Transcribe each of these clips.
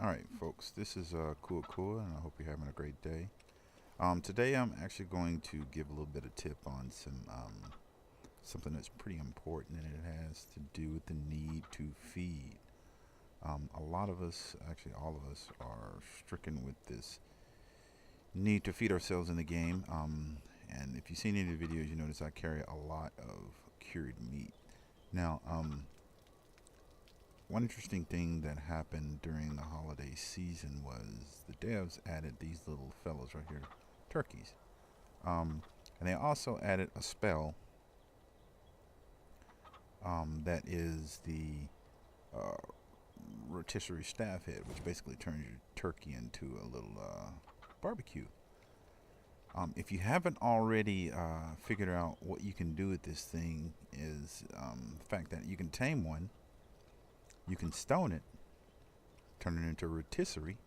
Alright folks, this is Kua and I hope you're having a great day. Today I'm actually going to give a little bit of tip on something that's pretty important, and it has to do with the need to feed. A lot of us, actually all of us, are stricken with this need to feed ourselves in the game. And if you've seen any of the videos, you notice I carry a lot of cured meat. Now, one interesting thing that happened during the holiday season was the devs added these little fellows right here, turkeys. And they also added a spell that is the uh, Rotisserie Staff Head, which basically turns your turkey into a little barbecue. If you haven't already figured out what you can do with this thing, is the fact that you can tame one, you can stone it, turn it into a rotisserie,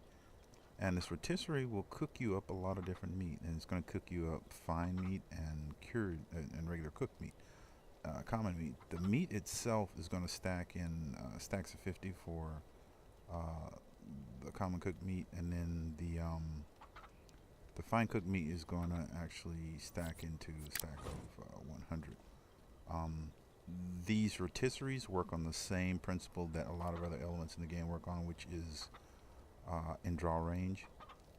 and this rotisserie will cook you up a lot of different meat, and it's going to cook you up fine meat and cured and regular cooked meat, common meat. The meat itself is going to stack in stacks of 50 for the common cooked meat, and then the fine cooked meat is going to actually stack into a stack of 100. These rotisseries work on the same principle that a lot of other elements in the game work on, which is in draw range.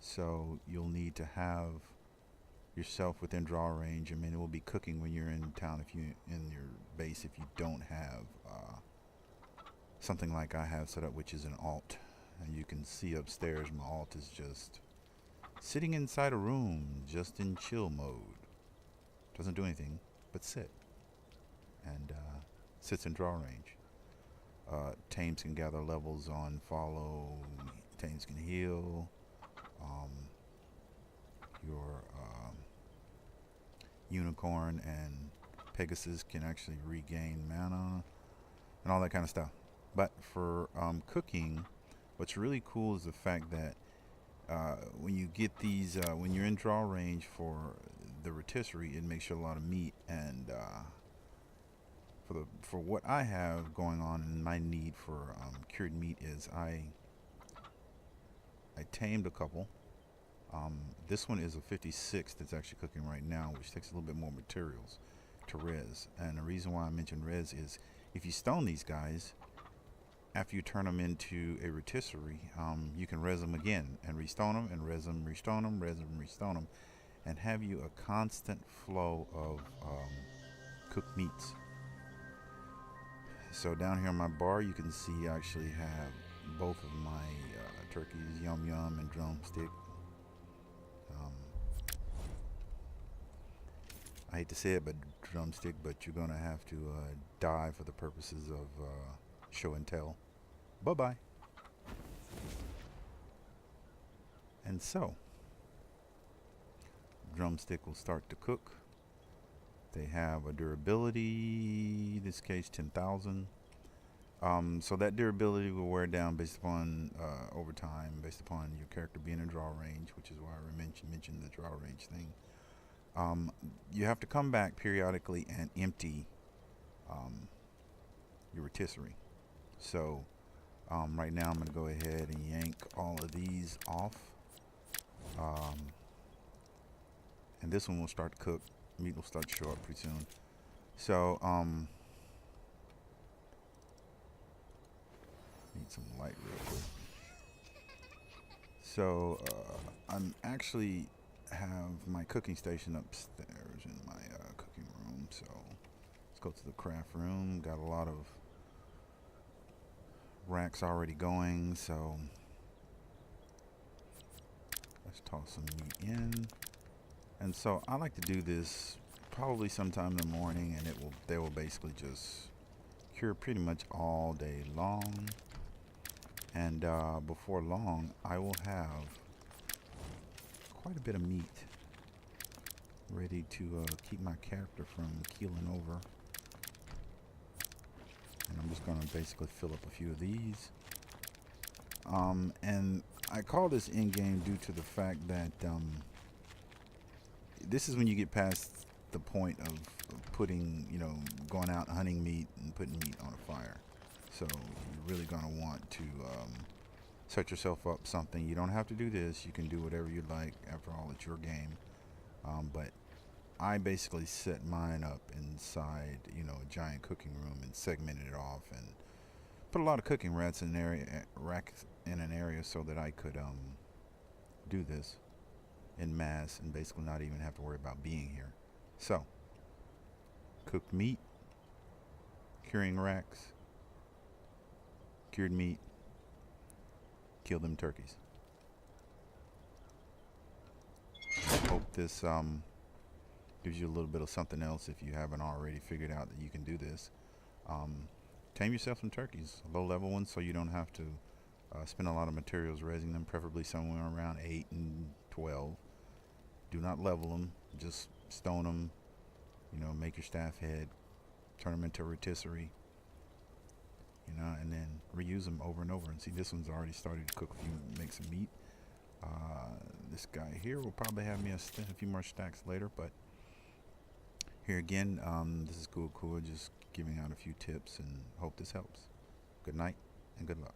So you'll need to have yourself within draw range. I mean, it will be cooking when you're in town, if you in your base, if you don't have something like I have set up, which is an alt. And you can see upstairs my alt is just sitting inside a room, just in chill mode. Doesn't do anything but sit, and sits in draw range. Tames can gather levels on follow. Tames can heal. Your unicorn and Pegasus can actually regain mana and all that kind of stuff. But for cooking, what's really cool is the fact that when you get these, when you're in draw range for the rotisserie, it makes you a lot of meat. And for what I have going on, and my need for cured meat is I tamed a couple. This one is a 56 that's actually cooking right now, which takes a little bit more materials to res. And the reason why I mentioned res is if you stone these guys, after you turn them into a rotisserie, you can res them again and restone them and res them, restone them, res them, restone them, and have you a constant flow of cooked meats. So down here on my bar, you can see I actually have both of my turkeys, Yum Yum and Drumstick. I hate to say it, but Drumstick, but you're gonna have to die for the purposes of show and tell. Bye bye. And so, Drumstick will start to cook. They have a durability, in this case 10,000. So that durability will wear down based upon over time, based upon your character being in draw range, which is why I mentioned the draw range thing. You have to come back periodically and empty your rotisserie. So right now I'm going to go ahead and yank all of these off, and this one will start to cook. Meat will start to show up pretty soon. So need some light real quick. So I'm actually have my cooking station upstairs in my cooking room. So let's go to the craft room. Got a lot of racks already going, so let's toss some meat in. And so I like to do this probably sometime in the morning, and they will basically just cure pretty much all day long. And before long, I will have quite a bit of meat ready to keep my character from keeling over. And I'm just going to basically fill up a few of these. And I call this in-game due to the fact that this is when you get past the point of putting, going out hunting meat and putting meat on a fire. So you're really going to want to set yourself up something. You don't have to do this. You can do whatever you like. After all, it's your game. But I basically set mine up inside, a giant cooking room and segmented it off and put a lot of cooking racks in an area so that I could do this in mass and basically not even have to worry about being here. So, cooked meat, curing racks, cured meat, kill them turkeys. Hope this gives you a little bit of something else if you haven't already figured out that you can do this. Tame yourself some turkeys, low level ones, so you don't have to spend a lot of materials raising them, preferably somewhere around 8 and 12. Do not level them, just stone them, make your staff head, turn them into rotisserie, and then reuse them over and over. And see, this one's already started to cook make some meat. This guy here will probably have me a few more stacks later, but here again, this is Cool, just giving out a few tips and hope this helps. Good night and good luck.